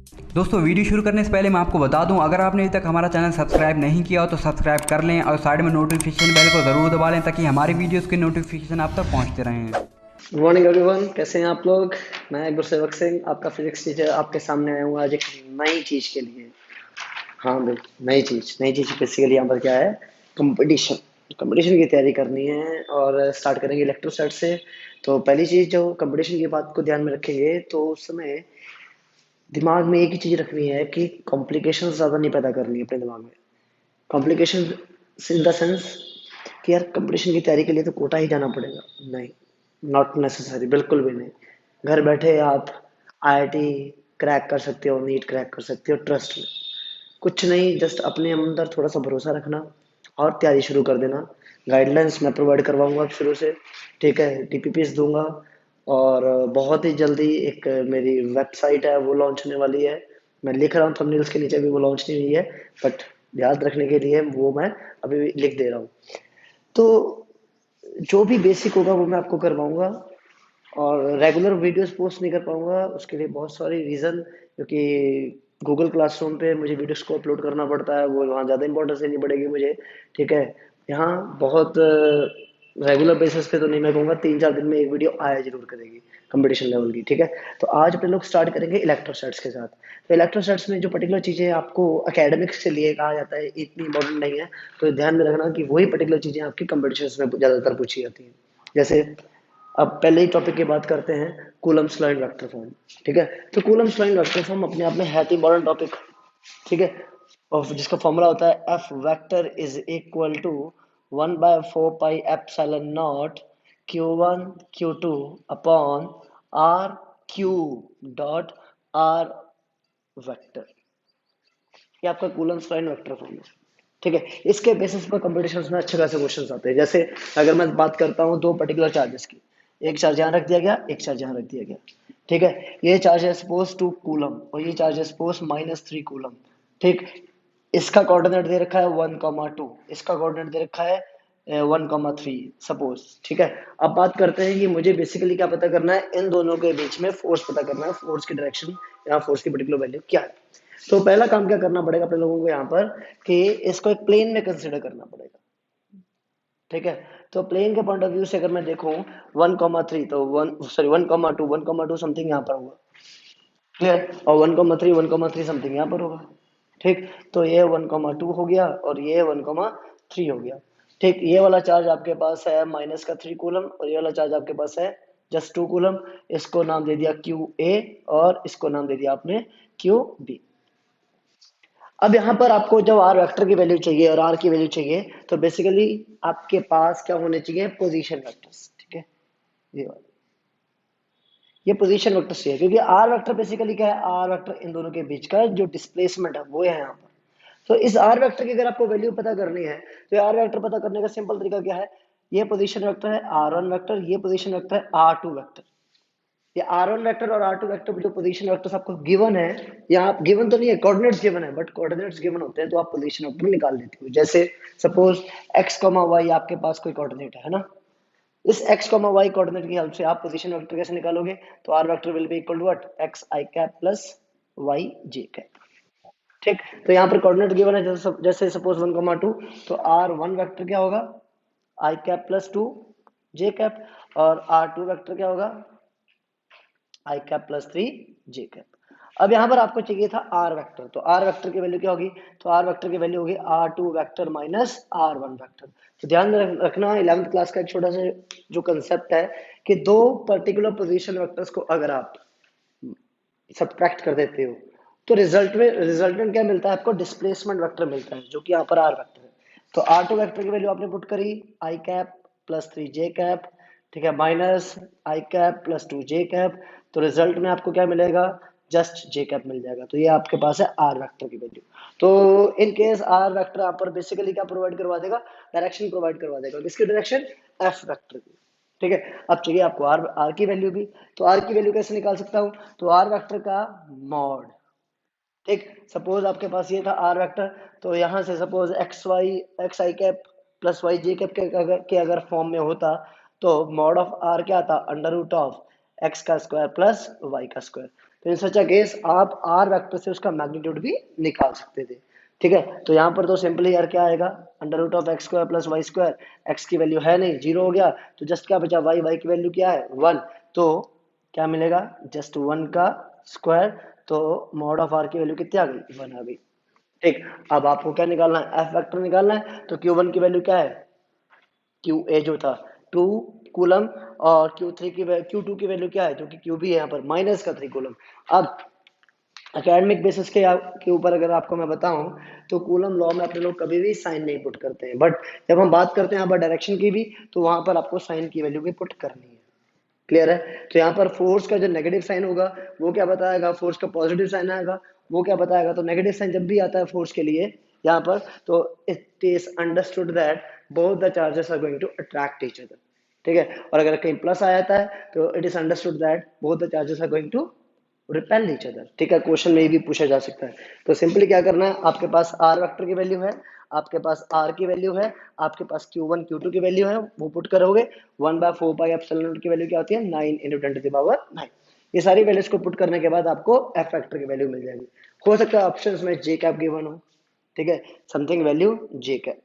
दोस्तों वीडियो शुरू करने से पहले मैं आपको बता दूं, अगर आपने अभी तक हमारा चैनल सब्सक्राइब नहीं किया हो तो सब्सक्राइब कर लें और साइड में नोटिफिकेशन बेल को ज़रूर दबा लें ताकि हमारी वीडियोस के नोटिफिकेशन आप तक पहुंचते रहें। गुड मॉर्निंग एवरीवन, कैसे हैं आप लोग। मैं गुरसेवक सिंह, आपका फिजिक्स टीचर, आपके सामने आया हूँ आज एक नई चीज़ के लिए। हाँ बिल्कुल, नई चीज़ बेसिकली यहाँ पर क्या है, कंपटीशन। कंपटीशन की तैयारी करनी है और स्टार्ट करेंगे इलेक्ट्रोस्टैट से। तो पहली चीज़, जो कंपटीशन की बात को ध्यान में रखेंगे तो उस समय दिमाग में एक ही चीज़ रखनी है कि कॉम्प्लिकेशन ज़्यादा नहीं पैदा करनी है अपने दिमाग में। कॉम्प्लिकेशन इन द सेंस कि यार कंपटीशन की तैयारी के लिए तो कोटा ही जाना पड़ेगा, नहीं, नॉट नेसेसरी, बिल्कुल भी नहीं। घर बैठे आप आईआईटी क्रैक कर सकते हो, नीट क्रैक कर सकते हो, ट्रस्ट में। कुछ नहीं, जस्ट अपने अंदर थोड़ा सा भरोसा रखना और तैयारी शुरू कर देना। गाइडलाइंस मैं प्रोवाइड करवाऊंगा अब शुरू से, ठीक है, टीपीपीस दूंगा। और बहुत ही जल्दी एक मेरी वेबसाइट है वो लॉन्च होने वाली है। मैं लिख रहा हूँ थंबनेल्स के नीचे भी, वो लॉन्च नहीं हुई है, बट याद रखने के लिए वो मैं अभी भी लिख दे रहा हूँ। तो जो भी बेसिक होगा वो मैं आपको करवाऊंगा। और रेगुलर वीडियोस पोस्ट नहीं कर पाऊंगा, उसके लिए बहुत सारी रीज़न, क्योंकि गूगल क्लासरूम पे मुझे वीडियोस को अपलोड करना पड़ता है, वो वहाँ ज़्यादा इंपॉर्टेंस देनी पड़ेगी मुझे, ठीक है। यहाँ बहुत रेगुलर बेसिस पे तो नहीं, मैं कहूँगा 3-4 दिन में एक वीडियो आया जरूर करेगी कंपटीशन लेवल की, ठीक है। तो आज अपने लोग स्टार्ट करेंगे इलेक्ट्रोस्टैट्स के साथ। तो इलेक्ट्रोस्टैट्स में जो पर्टिकुलर चीज़ें आपको अकेडमिक्स के लिए कहा जाता है इतनी इंपॉर्टेंट नहीं है, तो ध्यान में रखना कि वही पर्टिकुलर चीज़ें आपकी कंपटीशन में ज़्यादातर पूछी जाती हैं। जैसे अब पहले ही टॉपिक की बात करते हैं, Coulomb's law and vector form, ठीक है। तो Coulomb's law and vector form अपने आप में है तो इंपॉर्टेंट टॉपिक, ठीक है। और जिसका फॉर्मूला होता है F vector is equal to 1/4 pi epsilon naught Q1 Q2 upon R cube dot R vector. ये आपका Coulomb's law and vector form है, ठीक है। इसके बेसिस पर कंपटीशन में अच्छे खासे क्वेश्चन आते हैं। जैसे अगर मैं बात करता हूँ दो पर्टिकुलर चार्जेस की, एक चार्ज यहाँ रख दिया गया, एक चार्ज यहाँ रख दिया गया, ठीक है। ये चार्ज है सपोज 2 कूलम और ये चार्ज है सपोज -3 कूलम, ठीक। इसका कोऑर्डिनेट दे रखा है 1,2, इसका कोऑर्डिनेट दे रखा है 1,3 सपोज, ठीक है। अब बात करते हैं कि मुझे बेसिकली क्या पता करना है, इन दोनों के बीच में फोर्स पता करना है, फोर्स की डायरेक्शन या फोर्स की पर्टिकुलर वैल्यू क्या है। तो पहला काम क्या करना पड़ेगा अपने लोगों को यहाँ पर, कि इसको एक प्लेन में कंसिडर करना पड़ेगा, ठीक है। तो प्लेन के पॉइंट ऑफ व्यू से अगर मैं देखूं 1,3 तो 1 समथिंग यहाँ पर होगा, क्लियर। और 1,3 1,3 समथिंग यहाँ पर होगा, ठीक। तो ये 1,2 हो गया और ये 1,3 हो गया, ठीक। ये वाला चार्ज आपके पास है -3 कूलम और ये वाला चार्ज आपके पास है जस्ट 2 कूलम। इसको नाम दे दिया क्यू ए और इसको नाम दे दिया आपने क्यू बी। अब यहाँ पर आपको जब आर वेक्टर की वैल्यू चाहिए और आर की वैल्यू चाहिए, तो बेसिकली आपके पास क्या होने चाहिए, पोजीशन वेक्टर्स, ठीक है। ये वाला, ये पोजीशन वेक्टर्स चाहिए, क्योंकि आर वेक्टर बेसिकली क्या है, आर वेक्टर इन दोनों के बीच का जो डिस्प्लेसमेंट है वो है यहाँ पर। तो इस आर वेक्टर की अगर आपको वैल्यू पता करनी है, तो आर वेक्टर पता करने का सिंपल तरीका क्या है, ये पोजीशन वेक्टर है R1 वेक्टर, ये पोजीशन वेक्टर है R2 वेक्टर। ये R1 वेक्टर और R2 वेक्टर जो पोजीशन वेक्टर्स आपको गिवन है, या आप गिवन तो नहीं है, कोऑर्डिनेट्स गिवन है, बट कोऑर्डिनेट्स गिवन होते हैं तो आप पोजीशन वेक्टर निकाल लेते हो। जैसे सपोज x, y आपके पास कोई कोऑर्डिनेट है ना, इस x, y कोऑर्डिनेट की हेल्प से आप पोजीशन वेक्टर कैसे निकालोगे, तो r vector will be equal to what, x i cap plus y j cap, ठीक। तो यहाँ पर कोऑर्डिनेट गिवन है, जैसे सपोज 1,2, तो r1 वेक्टर क्या होगा, i cap plus 2 j cap, और r2 वेक्टर क्या होगा, आई कैप प्लस 3 जे कैप। अब यहाँ पर आपको चाहिए था आर वेक्टर, तो आर वेक्टर की वैल्यू क्या होगी, तो आर वेक्टर की वैल्यू होगी R2 vector minus R1 vector. तो ध्यान रखना 11th क्लास का एक छोटा सा जो कंसेप्ट है, कि दो पर्टिकुलर पोजीशन वेक्टर्स को अगर आप सब्ट्रैक्ट कर देते हो, तो रिजल्ट में क्या मिलता है आपको, डिस्प्लेसमेंट वेक्टर मिलता है, जो कि यहाँ पर आर वेक्टर है। तो R2 वेक्टर की वैल्यू आपने पुट करी आई कैप प्लस 3 जे कैप, ठीक है, माइनस आई कैप प्लस 2 जे कैप। तो रिजल्ट में आपको क्या मिलेगा, जस्ट जे कैप मिल जाएगा। तो ये आपके पास है आर वेक्टर की वैल्यू। तो इन केस आर वेक्टर यहाँ पर बेसिकली क्या प्रोवाइड करवा देगा, डायरेक्शन प्रोवाइड करवा देगा, किसकी डायरेक्शन, एफ वेक्टर की, ठीक है। अब चाहिए आपको आर आर की वैल्यू भी, तो आर की वैल्यू कैसे निकाल सकता हूँ, तो आर वेक्टर का मॉड, ठीक। सपोज आपके पास ये था आर वेक्टर, तो यहाँ से सपोज एक्स आई कैप प्लस वाई जे कैप के अगर फॉर्म में होता, तो मॉड ऑफ आर क्या आता, अंडर रूट ऑफ एक्स का स्क्वायर प्लस वाई का स्क्वायर। तो इन सच अ केस आप आर वेक्टर से उसका मैग्नीट्यूड भी निकाल सकते थे। ठीक है, तो यहाँ पर तो सिंपली यार क्या आएगा, under root of X square plus Y square, X की वैल्यू है नहीं, जीरो हो गया, तो जस्ट क्या बचा, वाई, वाई की वैल्यू क्या है, वन, तो क्या मिलेगा, जस्ट वन का स्क्वायर, तो मॉड ऑफ आर की वैल्यू कितनी आ गई, वन आ गई। ठीक, अब आपको क्या निकालना है, एफ वेक्टर निकालना है, तो क्यू वन की वैल्यू क्या है, क्यू ए जो था 2 कूलम, और क्यू टू की वैल्यू क्या है, जो कि क्यू बी है यहाँ पर माइनस का 3 कूलम। अब एकेडमिक बेसिस के ऊपर अगर आपको मैं बताऊं, तो कूलम लॉ में अपने लोग कभी भी साइन नहीं पुट करते हैं, बट जब हम बात करते हैं यहाँ पर डायरेक्शन की भी, तो वहां पर आपको साइन की वैल्यू भी पुट करनी है। क्लियर है, तो यहाँ पर फोर्स का जो नेगेटिव साइन होगा वो क्या बताएगा, फोर्स का पॉजिटिव साइन आएगा वो क्या बताएगा, तो नेगेटिव साइन जब भी आता है फोर्स के लिए यहाँ पर, तो it is understood that both the charges are going to attract each other. ठीक है, और अगर कहीं प्लस आ जाता है तो it is understood that both the charges are going to repel each other. ठीक है, क्वेश्चन में भी पूछा जा सकता है। तो सिंपली क्या करना है, आपके पास आर वेक्टर की वैल्यू है, आपके पास आर की वैल्यू है, आपके पास Q1 Q2 की वैल्यू है, वो पुट करोगे, 1/4 एप्सिलॉन नॉट की वैल्यू क्या होती है, 9 × 10⁹ ये सारी वैल्यूज को पुट करने के बाद आपको एफ फैक्टर की वैल्यू मिल जाएगी। हो सकता है ऑप्शंस में जे कैप गिवन हो, ठीक है, समथिंग वैल्यू जे कैप,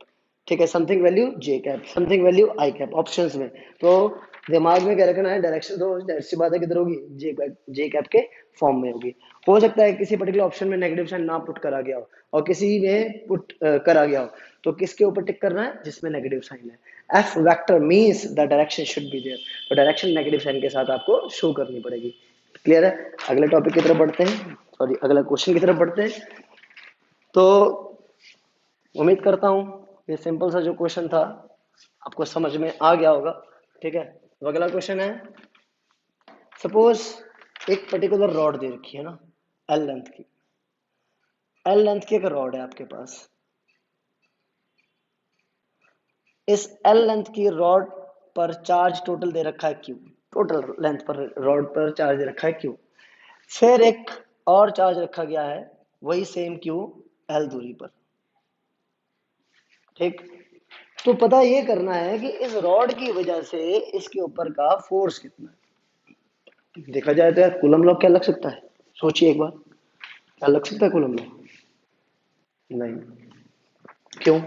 ठीक है, समथिंग वैल्यू जे कैप, समथिंग वैल्यू आई कैप ऑप्शंस में, तो दिमाग में क्या रखना है, डायरेक्शन तो जाहिर सी बात है किधर होगी, जे कैप के फॉर्म में होगी। हो सकता है किसी पर्टिकुलर ऑप्शन में नेगेटिव साइन ना पुट करा गया हो और किसी में पुट करा गया हो, तो किसके ऊपर टिक करना है, जिसमें नेगेटिव साइन है। F vector means the direction should be there, तो डायरेक्शन नेगेटिव साइन के साथ आपको शो करनी पड़ेगी। क्लियर है, अगले टॉपिक की तरफ बढ़ते हैं, सॉरी अगला क्वेश्चन की तरफ बढ़ते हैं। तो उम्मीद करता हूं ये सिंपल सा जो क्वेश्चन था आपको समझ में आ गया होगा। ठीक है, तो अगला क्वेश्चन है, सपोज एक पर्टिकुलर रॉड दे रखी है ना, एल लेंथ की, एल लेंथ की एक रॉड है आपके पास, इस एल लेंथ की रॉड पर चार्ज टोटल दे रखा है क्यू, टोटल लेंथ पर रॉड पर चार्ज दे रखा है क्यू, फिर एक और चार्ज रखा गया है वही सेम क्यू एल दूरी पर। ठीक, तो पता ये करना है कि इस रॉड की वजह से इसके ऊपर का फोर्स कितना है। देखा जाए तो यार कूलम लॉ क्या लग सकता है, सोचिए एक बार, क्या लग सकता है कूलम लॉ, नहीं, क्यों,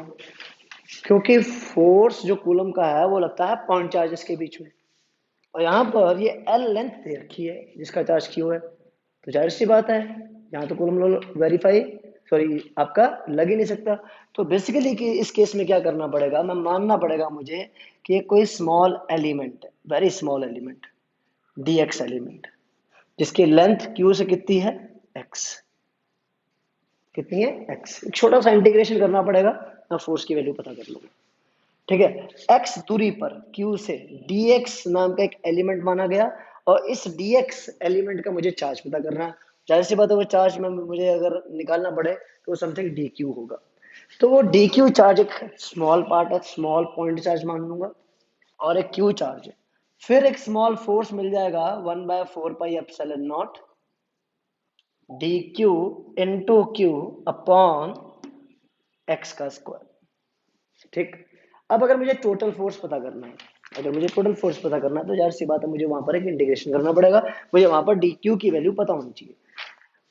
क्योंकि फोर्स जो कूलम का है वो लगता है पॉइंट चार्जेस के बीच में, और यहाँ पर ये एल लेंथ दे रखी है जिसका चार्ज क्यू है, तो जाहिर सी बात है यहाँ तो कूलम लॉ वेरीफाई, सॉरी आपका लग ही नहीं सकता। तो बेसिकली कि इस केस में क्या करना पड़ेगा, मैं मानना पड़ेगा मुझे कि कोई स्मॉल एलिमेंट है, very small element, dx element, जिसकी लेंथ q से कितनी है, x, कितनी है, x, एक छोटा सा इंटीग्रेशन करना पड़ेगा, मैं फोर्स की वैल्यू पता कर लूंगा। ठीक है, x दूरी पर q से dx नाम का एक एलिमेंट माना गया, और इस dx एलिमेंट का मुझे चार्ज पता करना है। जाहिर सी बात है वो चार्ज में मुझे अगर निकालना पड़े तो समथिंग dq होगा, तो वो dq चार्ज एक स्मॉल पार्ट है, स्मॉल पॉइंट चार्ज मान लूंगा, और एक q चार्ज है, फिर एक स्मॉल फोर्स मिल जाएगा 1/4πε0 dq into q upon x का स्क्वायर। ठीक, अब अगर मुझे टोटल फोर्स पता करना है, अगर मुझे टोटल फोर्स पता करना है तो जाहिर सी बात है मुझे वहां पर एक इंटीग्रेशन करना पड़ेगा, मुझे वहां पर dq की वैल्यू पता होनी चाहिए।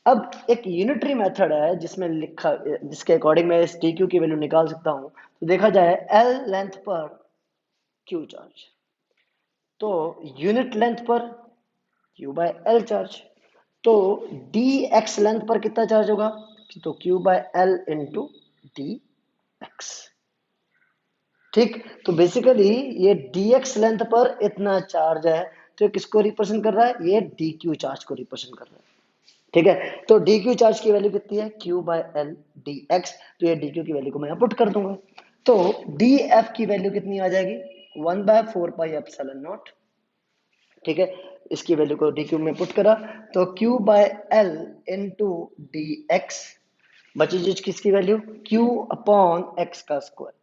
अब एक यूनिटरी मेथड है जिसमें लिखा, जिसके अकॉर्डिंग मैं इस dq की वैल्यू निकाल सकता हूं। तो देखा जाए l लेंथ पर q चार्ज, तो यूनिट लेंथ पर q/l चार्ज, तो dx लेंथ पर कितना चार्ज होगा, तो q/l इंटू dx। ठीक, तो बेसिकली ये dx लेंथ पर इतना चार्ज है, तो किसको रिप्रेजेंट कर रहा है, ये dq चार्ज को रिप्रेजेंट कर रहा है। ठीक है, तो dq चार्ज की वैल्यू कितनी है, q/l dx, तो ये dq की वैल्यू को मैं पुट कर दूंगा, तो df की वैल्यू कितनी आ जाएगी, 1/4πε0। ठीक है, इसकी वैल्यू को dq में पुट करा, तो q/l इंटू dx, बची चीज किसकी वैल्यू, q अपॉन x का स्क्वायर,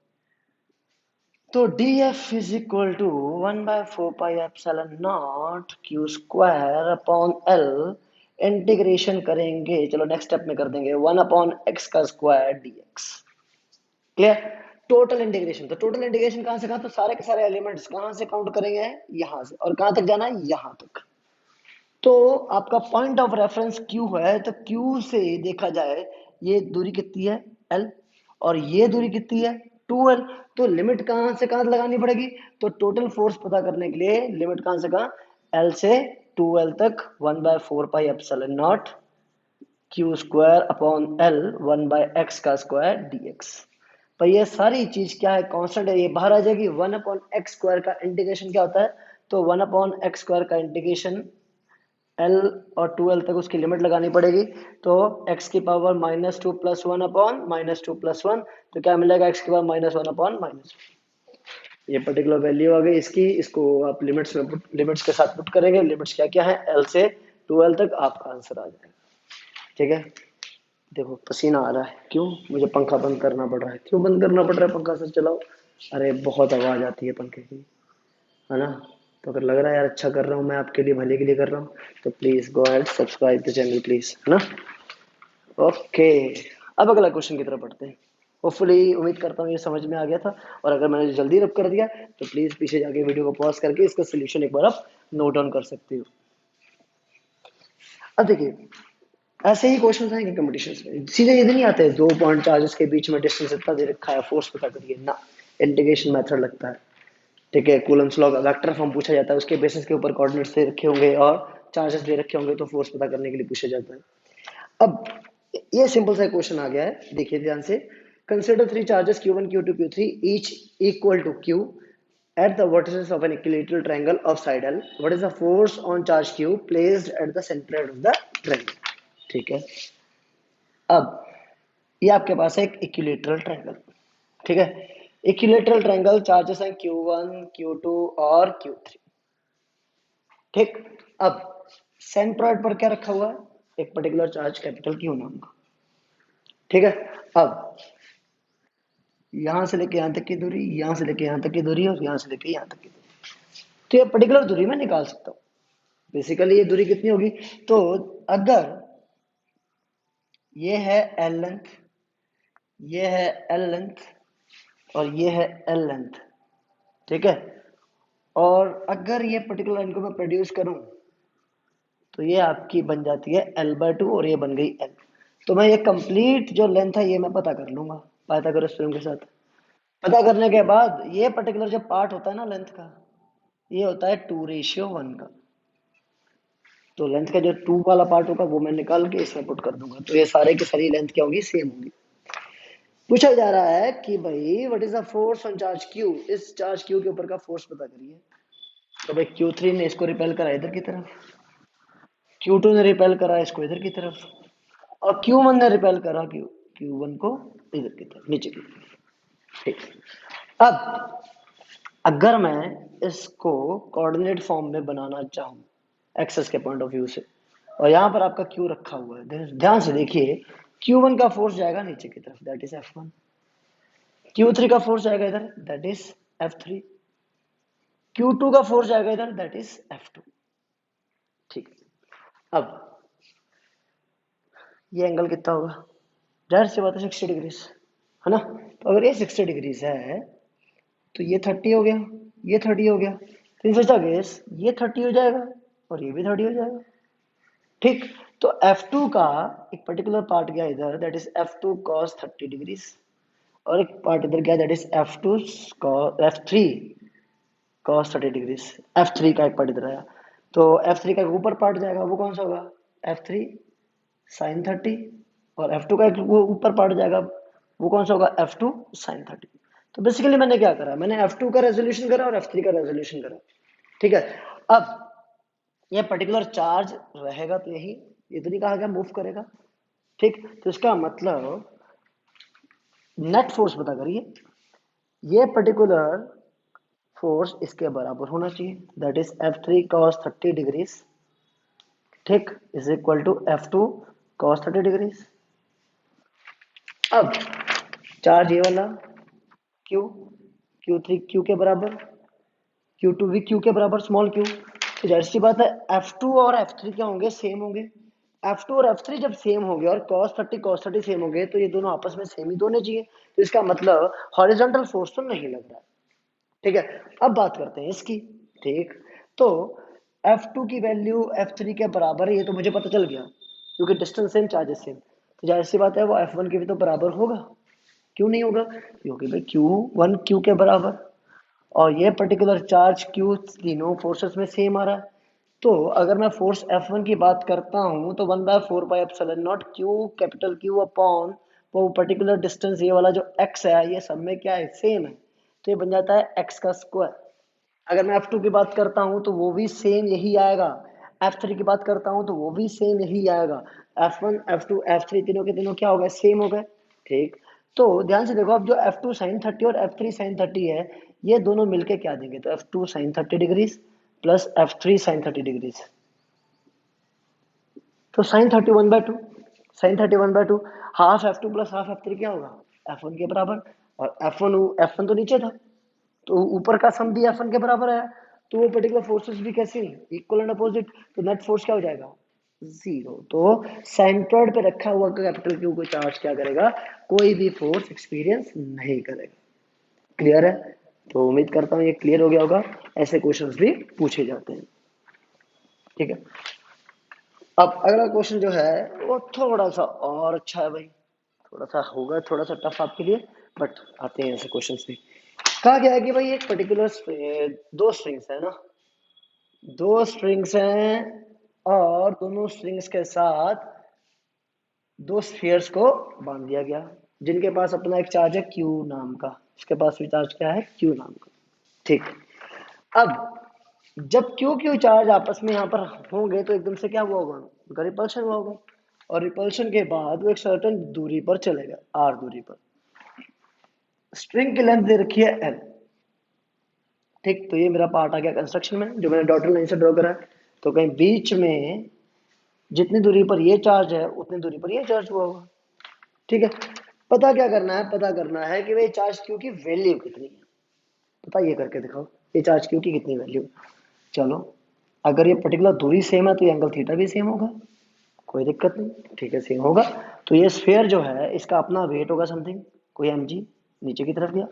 तो df is equal to 1/4πε0 q square upon l, integration करेंगे, चलो नेक्स्ट स्टेप में कर देंगे, 1/x का square dx। Clear, total integration, तो टोटल इंटीग्रेशन कहां से कहां, तो सारे के सारे एलिमेंट्स कहां से काउंट करेंगे, यहां से, और कहां तक जाना है, यहां तक। तो आपका पॉइंट ऑफ रेफरेंस Q है, तो Q से देखा जाए ये दूरी कितनी है L, और ये दूरी कितनी है 2L। तो लिमिट कहां से कहां लगानी पड़ेगी, तो टोटल फोर्स पता करने के लिए लिमिट कहां से कहां, L से 2L तक 1/4πε0 Q square upon L 1/x का स्क्वायर dx। पर ये सारी चीज क्या है, कांस्टेंट है, ये बाहर आ जाएगी। 1/x स्क्वायर का इंटीग्रेशन क्या होता है, तो 1/x स्क्वायर का इंटीग्रेशन L और 2L तक उसकी लिमिट लगानी पड़ेगी। तो x की पावर -2 + 1 अपॉन -2 + 1, तो क्या मिलेगा, x की पावर -1 अपॉन -1। ये पर्टिकुलर वैल्यू आ गई इसकी, इसको आप लिमिट्स में लिमिट्स के साथ पुट करेंगे। लिमिट्स क्या क्या है, L से 2L तक, आपका आंसर आ जाएगा। ठीक है, देखो पसीना आ रहा है, क्यों, मुझे पंखा बंद करना पड़ रहा है। क्यों बंद करना पड़ रहा है पंखा, सर चलाओ। अरे बहुत आवाज आती है पंखे की, है ना। तो अगर लग रहा है यार अच्छा कर रहा हूँ मैं, आपके लिए भले के लिए कर रहा हूँ, तो please go ahead subscribe the channel please, है ना। ओके, अब अगला क्वेश्चन की तरफ बढ़ते हैं। होपफुली उम्मीद करता हूँ ये समझ में आ गया था, और अगर मैंने जल्दी रब कर दिया तो प्लीज पीछे जाके वीडियो को पॉज करके इसका सोल्यूशन एक बार आप नोट डाउन कर सकते हो। अब देखिए, ऐसे ही क्वेश्चन आएंगे कंपटीशन में, सीधे इधर नहीं आते, 2 पॉइंट चार्जेस के बीच में डिस्टेंस इतना दे रखा है, फोर्स पता करिए ना, इंटीग्रेशन मेथड लगता है। ठीक है, कूलम्स लॉ का वेक्टर फॉर्म पूछा जाता है, उसके बेसिस के ऊपर कोऑर्डिनेट्स दे रखे होंगे और चार्जेस दे रखे होंगे, तो फोर्स पता करने के लिए पूछा जाता है। अब ये सिंपल सा क्वेश्चन आ गया है, देखिए ध्यान से। Consider 3 charges Q1 Q2 Q3 each equal to Q at the vertices of an equilateral triangle of side L. What is the force on charge Q placed at the center of the triangle? ठीक है, अब ये आपके पास है एक equilateral triangle. ठीक है, equilateral triangle, charges हैं Q1 Q2 और Q3। ठीक, अब सेंट्रॉइड पर क्या रखा हुआ है, एक पर्टिकुलर चार्ज कैपिटल Q नाम का। ठीक है, अब यहां से लेके यहां तक की दूरी, यहां से लेके यहां तक की दूरी, और यहां से लेके यहां तक की दूरी, तो ये पर्टिकुलर दूरी मैं निकाल सकता हूं। बेसिकली ये दूरी कितनी होगी, तो अगर ये है L लेंथ, ये है L लेंथ, और ये है L लेंथ। ठीक है, और अगर ये पर्टिकुलर इनको मैं प्रोड्यूस करूं, तो ये आपकी बन जाती है L/2, और ये बन गई L। तो मैं ये कंप्लीट जो लेंथ है ये मैं पता कर लूंगा पाइथागोरस थ्योरम के साथ। पता करने के बाद ये पर्टिकुलर जो पार्ट होता है ना लेंथ का, ये होता है 2:1 का। तो लेंथ का जो 2 वाला पार्ट होगा वो मैं निकाल के इसमें पुट कर दूंगा, तो ये सारे की सारी लेंथ क्या होगी, सेम होगी। पूछा जा रहा है कि भाई what is the force on charge Q, इस चार्ज Q के ऊपर का फोर्स पता करिए। तो भाई Q3 ने इसको रिपेल करा इधर की तरफ, Q2 ने रिपेल करा इसको इधर की तरफ, और Q1 ने रिपेल करा Q1 को इधर की तरफ, नीचे की तरफ। ठीक, अब अगर मैं इसको कोऑर्डिनेट फॉर्म में बनाना चाहूं एक्सेस के पॉइंट ऑफ व्यू से, और यहाँ पर आपका Q रखा हुआ है, ध्यान से देखिए, Q1 का फोर्स जाएगा नीचे की तरफ, दैट इज F1। Q3 का फोर्स जाएगा इधर, दैट इज F3। Q2 का फोर्स जाएगा इधर, दैट इज F2। ठीक, अब ये एंगल कितना होगा, जाहिर सी बात है 60 डिग्री, है ना। तो अगर ये 60 डिग्री है, तो ये 30 हो गया, ये 30 हो गया, तो इन सच केस ये 30 हो जाएगा और ये भी 30 हो जाएगा। ठीक, तो F2 का एक पर्टिकुलर पार्ट गया इधर, that is F2 cos 30 degree, और एक पार्ट इधर गया, that is F3 cos 30 degree. F3 का एक पार्ट इधर आया, तो F3 का ऊपर पार्ट जाएगा, वो कौन सा होगा, F3 sin 30, और F2 का एक वो ऊपर पार्ट जाएगा, वो कौन सा होगा, F2 sin 30। तो बेसिकली मैंने क्या करा, मैंने F2 का रेजोल्यूशन करा और F3 का रेजोल्यूशन करा। ठीक है, अब ये पर्टिकुलर चार्ज रहेगा तो यही इतनी कहा गया मूव करेगा। ठीक, तो इसका मतलब नेट फोर्स पता करिए, ये पर्टिकुलर फोर्स इसके बराबर होना चाहिए, that is F3 cos 30 degree, ठीक, is equal to F2 cos 30 degree. अब चार्ज ये वाला Q, Q3 Q के बराबर, Q2 भी Q के बराबर, स्मॉल q। तो जाहिर सी बात है F2 और F3 क्या होंगे, सेम होंगे। F2 और F3 जब सेम होंगे और cos 30 सेम होंगे, तो ये दोनों आपस में सेम ही तो होने चाहिए। तो इसका मतलब हॉरिजॉन्टल फोर्स तो नहीं लग रहा। ठीक है, अब बात करते हैं इसकी। ठीक, तो F2 की वैल्यू F3 के बराबर है, ये तो मुझे पता चल गया क्योंकि डिस्टेंस सेम, चार्जेस सेम, तो जाहिर सी बात है वो F1 के भी तो बराबर होगा। क्यों नहीं होगा? क्योंकि भाई Q1 Q के बराबर, और ये पर्टिकुलर चार्ज Q तीनों फोर्सेस में सेम आ रहा है। तो अगर मैं फोर्स F1 की बात करता हूँ तो 1/4πε0 Q कैपिटल Q अपॉन वो पर्टिकुलर डिस्टेंस, ये वाला जो x है ये सब में क्या है, सेम है, तो ये बन जाता है x का स्क्वायर। अगर मैं F2 की बात करता हूँ तो वो भी सेम यही आएगा, F3 की बात करता हूँ तो वो भी सेम यही आएगा। F1 F2 F3 तीनों के तीनों क्या हो गए, सेम हो गए। ठीक, तो ध्यान से देखो, अब जो F2 sin 30 और F3 sin 30 है, ये दोनों मिलके क्या देंगे, तो F2 sin 30 degrees plus F3 sin 30 degrees, तो sin 30 1/2, sin 30 1/2, half F2 plus half F3 क्या होगा, F1 के बराबर, और F1 तो नीचे था, तो ऊपर का सम भी F1 के बराबर है, तो वो पर्टिकुलर फोर्सेस भी कैसे, इक्वल एंड अपोजिट, तो नेट फोर्स क्या हो जाएगा, जीरो। तो सेंटर्ड पे रखा हुआ कैपिटल क्यू को चार्ज क्या करेगा, कोई भी फोर्स एक्सपीरियंस नहीं करेगा। क्लियर है? तो उम्मीद करता हूँ ये क्लियर हो गया होगा, ऐसे क्वेश्चंस भी पूछे जाते हैं। ठीक है, अब अगला क्वेश्चन जो है वो थोड़ा सा और अच्छा है भाई, थोड़ा सा होगा थोड़ा सा टफ आपके लिए, बट आते हैं ऐसे क्वेश्चंस भी। कहा गया है कि भाई एक पर्टिकुलर दो स्ट्रिंग्स है ना, दो स्ट्रिंग्स हैं और दोनों स्ट्रिंग्स के साथ दो स्फीयर्स को बांध दिया गया, जिनके पास अपना एक चार्ज है Q नाम का, इसके पास भी चार्ज क्या है, Q नाम का। ठीक, अब जब Q चार्ज आपस में यहाँ पर होंगे तो एकदम से क्या हुआ होगा, उनका रिपल्शन हुआ होगा, और रिपल्शन के बाद वो एक सर्टेन दूरी पर चलेगा, R दूरी पर। स्ट्रिंग की लेंथ दे रखी है L। ठीक, तो ये मेरा पार्ट आ गया कंस्ट्रक्शन में, जो मैंने डॉटेड लाइन से ड्रॉ करा है। तो कहीं बीच में जितनी दूरी पर ये चार्ज है उतनी दूरी पर ये चार्ज हुआ होगा। ठीक है, पता क्या करना है, पता करना है कि भाई चार्ज क्यू की वैल्यू कितनी है, पता ये करके दिखाओ, ये चार्ज क्यू की कितनी वैल्यू। चलो, अगर ये पर्टिकुलर दूरी सेम है तो ये एंगल थीटा भी सेम होगा, कोई दिक्कत नहीं, ठीक है सेम होगा। तो ये स्फीयर जो है इसका अपना वेट होगा समथिंग, कोई mg नीचे की तरफ गया।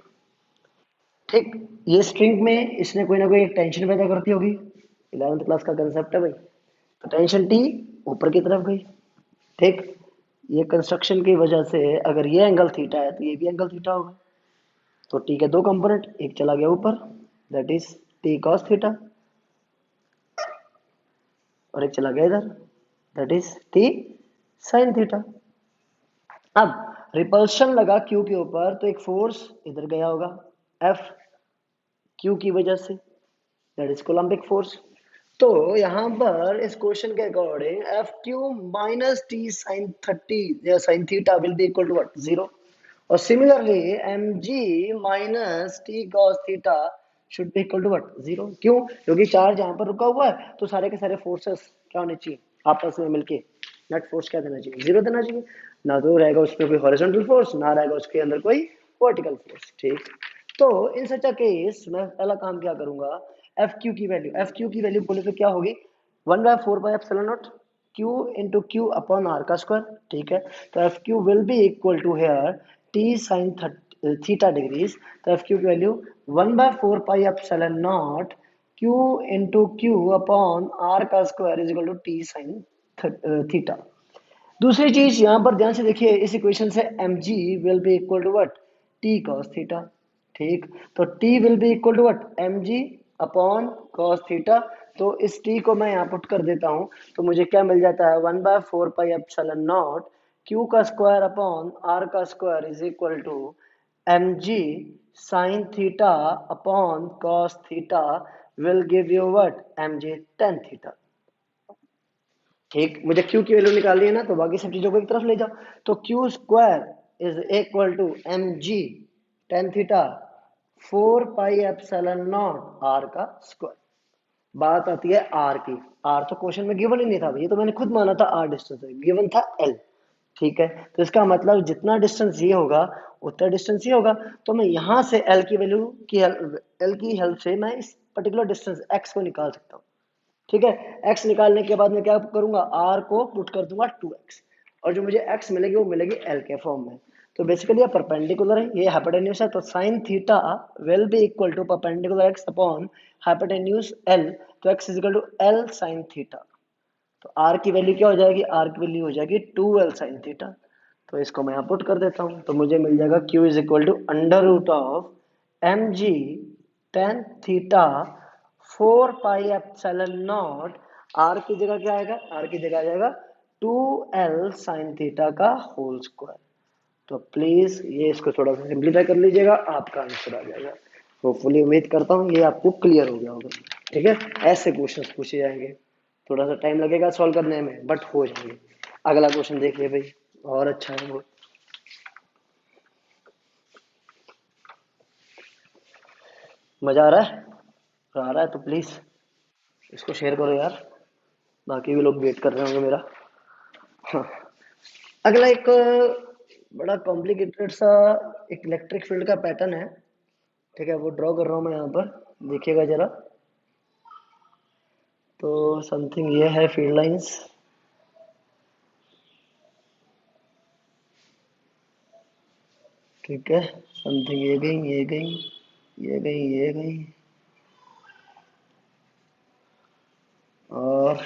ठीक, ये स्ट्रिंग में इसने कोई ना कोई एक टेंशन पैदा करती होगी, 11th क्लास का कंसेप्ट है भाई, तो टेंशन टी ऊपर की तरफ गई। ठीक, ये कंस्ट्रक्शन की वजह से अगर ये एंगल थीटा है तो ये भी एंगल थीटा होगा, तो टी के दो कंपोनेंट, एक चला गया ऊपर that is T cos theta, और एक चला गया इधर that is T sine theta. अब रिपल्शन लगा क्यू के ऊपर तो एक फोर्स इधर गया होगा एफ क्यू की वजह से, दैट इज कोलम्बिक फोर्स। तो यहाँ पर इस क्वेश्चन के according F Q minus T sine 30 या sine theta will be equal to what, zero. और similarly M G minus T cos theta should be equal to what, zero. क्यों? क्योंकि charge यहाँ पर रुका हुआ है, तो सारे के सारे फोर्सेस क्या होने चाहिए, आपस में मिलके नेट फोर्स क्या देना चाहिए, जीरो देना चाहिए। ना तो रहेगा उसमें कोई हॉरिजॉन्टल फोर्स, ना रहेगा उसके अंदर कोई वर्टिकल फोर्स। ठीक, तो इन सच अ केस मैं पहला काम क्या करूंगा, एफ क्यू की वैल्यू, एफ क्यू की वैल्यू बोले तो क्या होगी, 1/4πε0 Q into Q upon R का स्क्वायर। ठीक है, तो F Q will be equal to here T sine theta degrees, तो एफ क्यू की value 1/4πε0 Q into Q upon R का square is equal to T sine theta. दूसरी चीज यहां पर ध्यान से देखिए, इस इक्वेशन से mg will be equal to what, t cos theta. ठीक, तो t will be equal to what, mg upon cos theta. तो इस t को मैं यहां पुट कर देता हूं, तो मुझे क्या मिल जाता है, 1/4πε0 q का स्क्वायर अपॉन r का square is equal to mg sin theta upon cos theta will give you what, mg tan theta. ठीक, मुझे क्यू की वैल्यू निकालनी है ना, तो बाकी सब चीजों को एक तरफ ले जाओ, तो Q square is equal to M G tan theta 4πε0 R का स्क्वायर। बात आती है आर की, आर तो क्वेश्चन में गिवन ही नहीं था, ये तो मैंने खुद माना था आर डिस्टेंस है, गिवन था एल। ठीक है, तो इसका मतलब जितना डिस्टेंस ये होगा उतना डिस्टेंस ये होगा, तो मैं यहाँ से एल की वैल्यू की एल की हेल्प से मैं इस पर्टिकुलर डिस्टेंस एक्स को निकाल सकता हूँ। ठीक है, x निकालने के बाद मैं क्या करूंगा, r को पुट कर दूंगा 2x, और जो मुझे x मिलेगी वो मिलेगी l के फॉर्म में। तो बेसिकली ये परपेंडिकुलर है, ये हाइपोटेन्यूज है, तो sine theta will be equal to perpendicular X upon hypotenuse L, तो X is equal to L sine theta. तो आर की वैल्यू क्या हो जाएगी, आर की वैल्यू हो जाएगी 2l साइन थीटा। तो इसको मैं यहाँ पुट कर देता हूँ, तो मुझे मिल जाएगा q is equal to under root of M G tan theta 4 pi epsilon naught, R की जगह क्या आएगा, आर की जगह आ जाएगा 2l साइन थीटा का होल स्क्वायर। तो प्लीज ये इसको थोड़ा सा सिंप्लीफाई कर लीजिएगा, आपका आंसर आ जाएगा। होपफुली उम्मीद करता हूँ ये आपको क्लियर हो गया होगा। ठीक है, ऐसे क्वेश्चंस पूछे जाएंगे, थोड़ा सा टाइम लगेगा सॉल्व करने में, बट हो जाएंगे। अगला क्वेश्चन देखिए भाई, और अच्छा है वो। मजा आ रहा है, तो आ रहा है तो प्लीज इसको शेयर करो यार, बाकी भी लोग वेट कर रहे होंगे मेरा। हाँ, अगला एक बड़ा कॉम्प्लिकेटेड सा एक इलेक्ट्रिक फील्ड का पैटर्न है। ठीक है, वो ड्रॉ कर रहा हूँ मैं यहाँ पर, देखिएगा जरा। तो समथिंग ये है फील्ड लाइंस, ठीक है, समथिंग ये गई, ये गई, ये गई, ये गई, और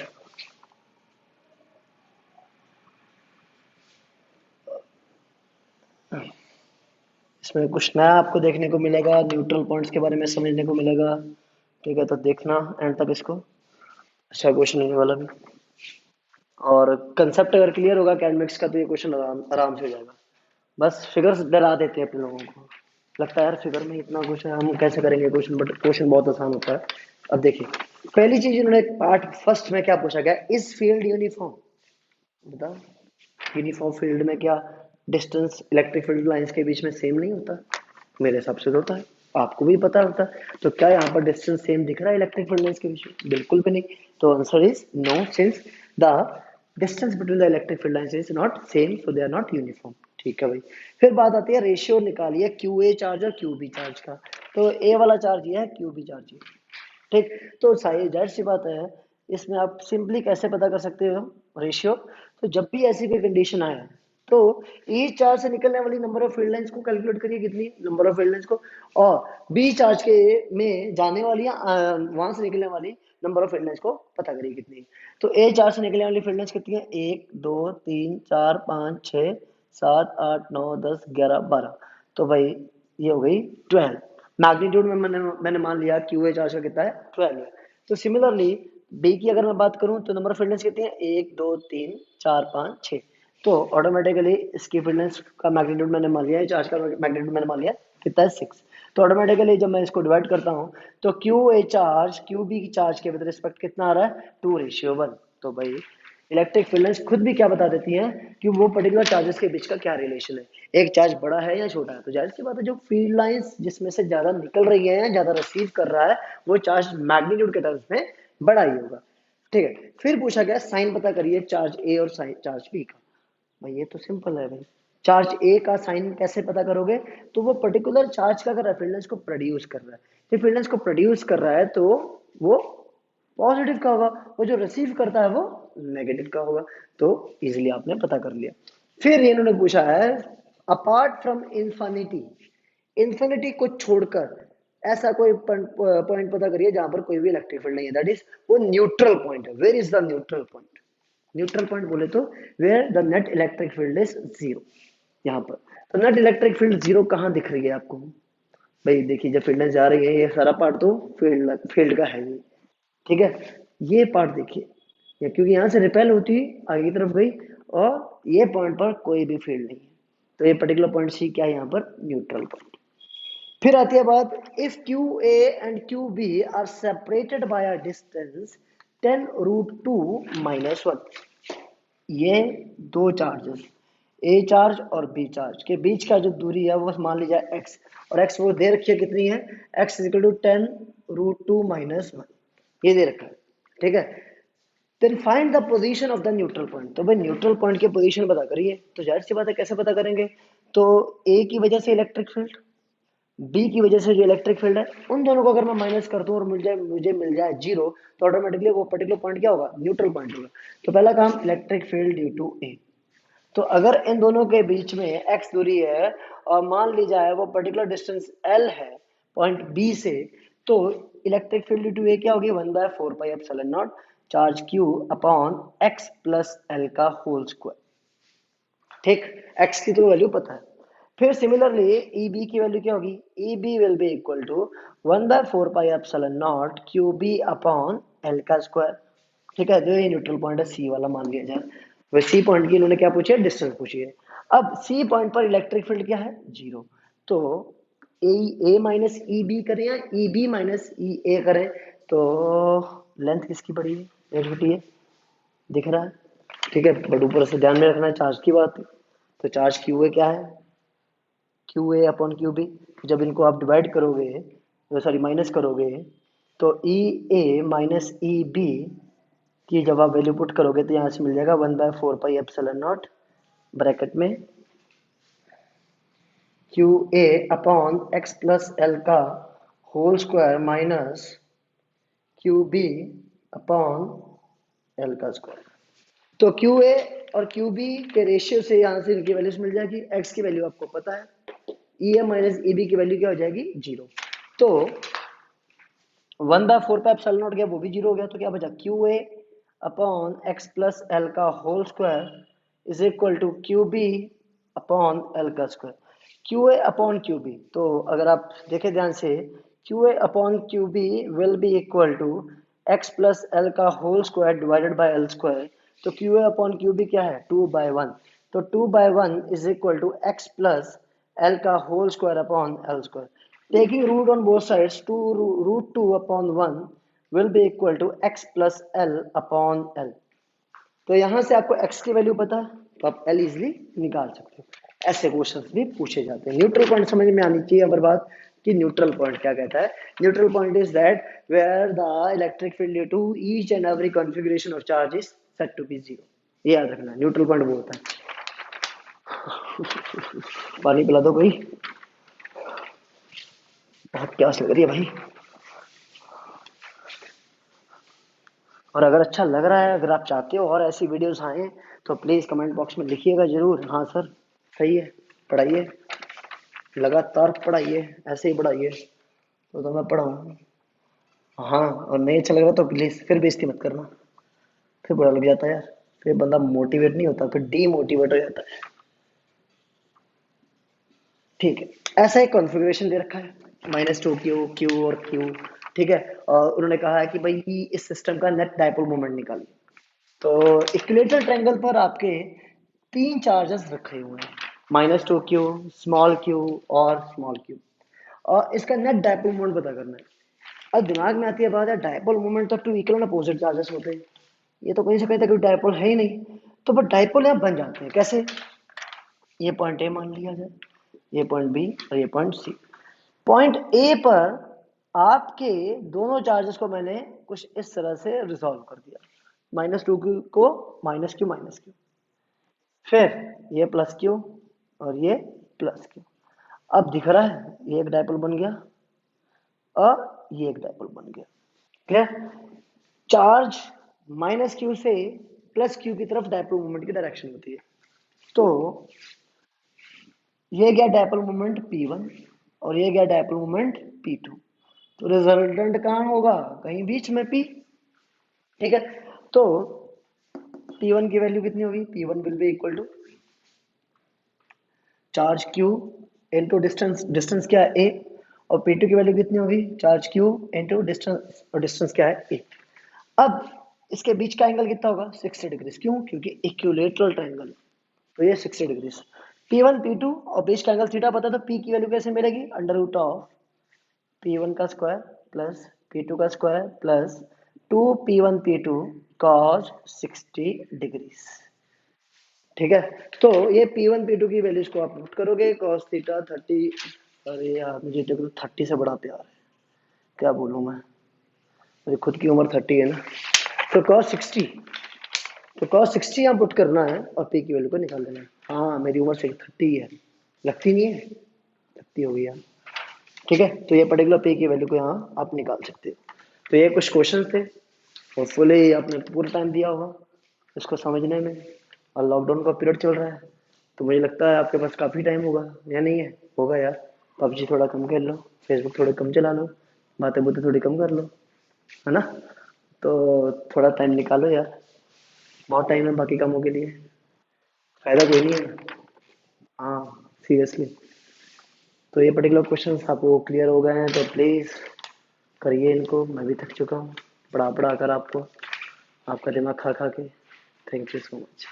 इसमें कुछ नया आपको देखने को मिलेगा, न्यूट्रल पॉइंट्स के बारे में समझने को मिलेगा। ठीक है, तो देखना एंड तक इसको, अच्छा क्वेश्चन होने वाला भी। और कंसेप्ट अगर क्लियर होगा कैलमेक्स का तो ये क्वेश्चन आराम आराम से हो जाएगा। बस फिगर्स डरा देते हैं अपने लोगों को, लगता है यार फिगर में इतना कुछ है, हम कैसे करेंगे क्वेश्चन, बट क्वेश्चन बहुत आसान होता है। अब देखिए, पहली चीज इन्होंने पार्ट फर्स्ट में क्या पूछा गया, इस फील्ड यूनिफॉर्म, बताओ यूनिफॉर्म फील्ड में क्या डिस्टेंस इलेक्ट्रिक फील्ड लाइंस के बीच में सेम नहीं होता? मेरे हिसाब से तो होता है, आपको भी पता होता है। तो क्या यहाँ पर डिस्टेंस सेम दिख रहा है इलेक्ट्रिक फील्ड लाइंस के बीच में? बिल्कुल भी नहीं। तो answer is no, since the distance between the electric field lines is not same, so they are not uniform. ठीक है भाई। फिर बात आती है रेशियो निकालिए क्यू ए चार्ज और क्यू बी चार्ज का। तो ए वाला चार्ज ये है, क्यू बी चार्ज ये, ठीक। तो सही जाहिर सी बात है, इसमें आप सिंपली कैसे पता कर सकते हो रेशियो, तो जब भी ऐसी कोई कंडीशन आए तो ई चार्ज से निकलने वाली नंबर ऑफ फील्ड लाइंस को कैलकुलेट करिए, कितनी नंबर ऑफ फील्ड लाइंस को, और बी चार्ज के में जाने वाली या वहां से निकलने वाली नंबर ऑफ फील्ड लाइंस को पता करिए कितनी। तो ए चार्ज से निकलने वाली फील्ड लाइंस कितनी है, 1 2 3 4 5 6 7 8 9 10 11 12। तो भाई ये हो गई 12। मैग्नीट्यूड में मैंने मान लिया क्यू ए चार्ज का कितना है, 12 है। तो सिमिलरली बी की अगर मैं बात करूं तो नंबर ऑफ फील्ड लाइंस कितनी है, 1 2 3 4 5 6। तो ऑटोमेटिकली इसकी फील्ड लाइंस का मैग्नीट्यूड मैंने मान लिया है, चार्ज का मैग्नीट्यूड मैंने मान लिया कितना है, 6। तो ऑटोमेटिकली जब मैं इसको डिवाइड करता हूं तो Q A charge Q B charge के विद रिस्पेक्ट कितना आ रहा है, 2:1। तो भाई इलेक्ट्रिक फील्ड लाइंस खुद भी क्या बता देती हैं कि वो पर्टिकुलर चार्जेस के बीच का क्या रिलेशन है, एक चार्ज बड़ा है या छोटा है। तो जाहिर सी बात है जो फील्ड लाइंस जिसमें से ज्यादा निकल रही है या ज्यादा रिसीव कर रहा है वो चार्ज मैग्नीट्यूड के टर्म्स में बड़ा ही होगा। ठीक है, फिर पूछा गया साइन पता करिए चार्ज ए और साइन चार्ज बी का। भाई ये तो सिंपल है भाई, चार्ज ए का साइन कैसे पता करोगे, तो वो पर्टिकुलर चार्ज का अगर फील्ड लाइंस को प्रोड्यूस कर रहा है, तो फील्ड लाइंस को प्रोड्यूस कर रहा है तो वो पॉजिटिव का होगा, वो जो रिसीव करता है वो नेगेटिव का होगा। तो इजीली आपने पता कर लिया। फिर इन्होंने पूछा है अपार्ट फ्रॉम इंफिनिटी, इंफिनिटी को छोड़कर ऐसा कोई पॉइंट पता करिए जहां पर कोई भी इलेक्ट्रिक फील्ड नहीं है, दैट इज वो न्यूट्रल पॉइंट है। Where is the neutral point, neutral point बोले तो where the net electric field is zero, यहाँ पर। तो नेट इलेक्ट्रिक फील्ड जीरो कहाँ दिख रही है आपको, भाई देखिए जब फील्ड जा रही है ये सारा पार्ट तो फील्ड फील्ड का है ये, ठीक है। ये पार्ट देखिए, क्योंकि यहाँ से रिपेल होती आगे की तरफ गई और ये पॉइंट पर कोई भी फील्ड नहीं है, तो ये पर्टिकुलर पॉइंट सी क्या है यहाँ पर, न्यूट्रल पॉइंट। फिर आती है बात, if Q A and Q B are separated by a distance 10√2 - 1, ये दो चार्जेस ए चार्ज और बी चार्ज के बीच का जो दूरी है वो मान लीजिए x, और x वो दे रखी है कितनी है, x इज इक्वल टू 10√2 - 1, ये दे रखा है, ठीक है। Then find the position of the neutral point. तो भाई न्यूट्रल पॉइंट की पोजीशन पता करिए। तो जाहिर सी बात है कैसे पता करेंगे, तो ए की वजह से इलेक्ट्रिक फील्ड, बी की वजह से जो इलेक्ट्रिक फील्ड है, उन दोनों को अगर मैं माइनस कर दूं और मुझे मिल जाए जीरो, तो ऑटोमेटिकली वो पर्टिकुलर पॉइंट क्या होगा, न्यूट्रल पॉइंट होगा। तो पहला काम इलेक्ट्रिक फील्ड ड्यू टू ए, तो अगर इन दोनों के बीच में x दूरी है और मान ली जाए वो पर्टिकुलर डिस्टेंस l है पॉइंट B से, तो इलेक्ट्रिक फील्ड टू ए क्या होगी 1/4πε0 charge q upon x plus l का होल स्क्वायर। ठीक, x की तो वैल्यू पता है। फिर सिमिलरली EB की वैल्यू क्या होगी, EB will be equal to 1/4πε0 QB upon L का स्क्वायर। ठीक है, जो ये न्यूट्रल पॉइंट है C वाला मान लिया जाए। वह C पॉइंट की इन्होंने क्या पूछी है, डिस्टेंस पूछी है। अब C पॉइंट पर इलेक्ट्रिक फील्ड क्या है, जीरो। तो ए माइनस ई बी करें या ई बी माइनस ई ए करें, तो लेंथ किसकी बड़ी है, ये छोटी है, दिख रहा है। ठीक है, बट ऊपर से ध्यान में रखना है चार्ज की बात है। तो चार्ज क्यू ए क्या है, Q A upon Q B. जब इनको आप डिवाइड करोगे, सॉरी माइनस करोगे, तो ई ए माइनस ई बी की जब आप वैल्यू पुट करोगे तो यहाँ से मिल जाएगा 1/4πε0 ब्रैकेट में Q A upon X plus L का whole square minus Q B upon L का स्क्वायर। तो क्यू ए और क्यू बी के रेशियो से यहाँ से इनकी वैल्यूज मिल जाएगी। एक्स की वैल्यू आपको पता है, ई ए माइनस ई बी की वैल्यू क्या हो जाएगी, जीरो। तो 1/4πε0 गया, वो भी जीरो हो गया। तो क्या बचा, Q A upon X plus L का whole square is equal to Q B upon L का square. Q A upon Q B, तो अगर आप देखें ध्यान से, Q A upon Q B will be equal to X plus L का whole square divided by L square. तो Q A upon Q B क्या है, 2/1। तो 2/1 is equal to X plus L का whole square upon L square. Taking root on both sides, 2√2/1 will be equal to x plus l upon l। तो यहां से आपको x की value पता है, तो आप l इजिली निकाल सकते हो। ऐसे क्वेश्चंस भी पूछे जाते हैं। न्यूट्रल पॉइंट समझ में आनी चाहिए। अगर बात कि न्यूट्रल पॉइंट क्या कहता है, neutral point is that where the electric field due to each and every configuration of charge is set to be zero. ये याद रखना, न्यूट्रल पॉइंट वो होता है। पानी पिला दो कोई, बहुत प्यास लग रही है भाई। और अगर अच्छा लग रहा है, अगर आप चाहते हो और ऐसी वीडियोस आए, तो प्लीज़ कमेंट बॉक्स में लिखिएगा ज़रूर, हाँ सर सही है, पढ़ाइए, लगातार पढ़ाइए, ऐसे ही पढ़ाइए, तो मैं पढ़ाऊँ। हाँ, और नहीं अच्छा लग रहा तो प्लीज़ फिर बेइज्जती मत करना, फिर बुरा लग जाता है यार, फिर बंदा मोटिवेट नहीं होता, फिर डीमोटिवेट हो जाता है। ठीक है, ऐसा एक कॉन्फ़िगरेशन दे रखा है, -2q, q और q। ठीक है, और उन्होंने कहा है कि भाई इस सिस्टम का नेट डायपोल मोमेंट निकालिए। तो इक्विलेटरल ट्रायंगल पर आपके 3 चार्जेस रखे हुए हैं, -2q, स्मॉल q और स्मॉल q, और इसका नेट डायपोल मोमेंट पता करना है। अब दिमाग में आती है बात है, डायपोल मोमेंट तो 2 इक्वल एंड अपोजिट चार्जेस होते हैं, ये तो कहीं से कहीं तक डायपोल है ही नहीं। तो बट डायपोल यहाँ बन जाते हैं कैसे, ये पॉइंट ए मान लिया जाए, ये पॉइंट बी और ये पॉइंट सी। पॉइंट ए पर आपके दोनों चार्जेस को मैंने कुछ इस तरह से रिजॉल्व कर दिया, -2q को -q, फिर ये +q और ये +q। अब दिख रहा है ये एक डायपोल बन गया और ये एक डायपोल बन गया। क्लियर, चार्ज -q से +q की तरफ डायपोल मोमेंट की डायरेक्शन होती है। तो ये गया डायपोल मोमेंट P1 और ये गया डायपोल मोमेंट P2। तो रिजल्टेंट कहाँ होगा, कहीं बीच में P। ठीक है, तो P1 की वैल्यू कितनी होगी, P1 will be equal to charge Q into distance, distance क्या है A, और P2 की वैल्यू कितनी होगी, चार्ज Q इनटू डिस्टेंस, और डिस्टेंस क्या है A। अब इसके बीच का एंगल कितना होगा, 60 डिग्री। क्यों, क्योंकि इक्विलेटरल ट्रायंगल, तो ये 60 डिग्री। P1 P2 और बीच का एंगल थीटा पता, तो P की वैल्यू कैसे मिलेगी, √ऑफ P1 का स्क्वायर प्लस P2 का square plus 2P1 P2 cos 60 degree. ठीक है, तो ये P1 P2 की वैल्यूज को आप पुट करोगे, cos थीटा 30, अरे यार मुझे देखो 30 से बड़ा प्यार है, क्या बोलूँ मैं, मेरी खुद की उम्र 30 है ना। तो cos 60, तो cos 60 यहाँ पुट करना है और P की वैल्यू को निकाल देना है। हाँ मेरी उम्र 30 है, लगती नहीं है, लगती हो गई यार। ठीक है, तो ये पर्टिकुलर P की वैल्यू को यहाँ आप निकाल सकते हो। तो ये कुछ क्वेश्चन थे, होपफुली आपने पूरा टाइम दिया होगा इसको समझने में। और लॉकडाउन का पीरियड चल रहा है, तो मुझे लगता है आपके पास काफ़ी टाइम होगा, या नहीं है? होगा यार। पबजी थोड़ा कम खेल लो, फेसबुक थोड़े कम चला लो, बातें बुतें थोड़ी कम कर लो, है ना? तो थोड़ा टाइम निकालो यार, बहुत टाइम है बाकी कामों के लिए, फायदा कोई नहीं है। हाँ, सीरियसली। तो ये पर्टिकुलर क्वेश्चंस आपको क्लियर हो गए हैं तो प्लीज़ करिए इनको, मैं भी थक चुका हूँ पढ़ा पढ़ा कर आपको, आपका दिमाग खा खा के। Thank you so much.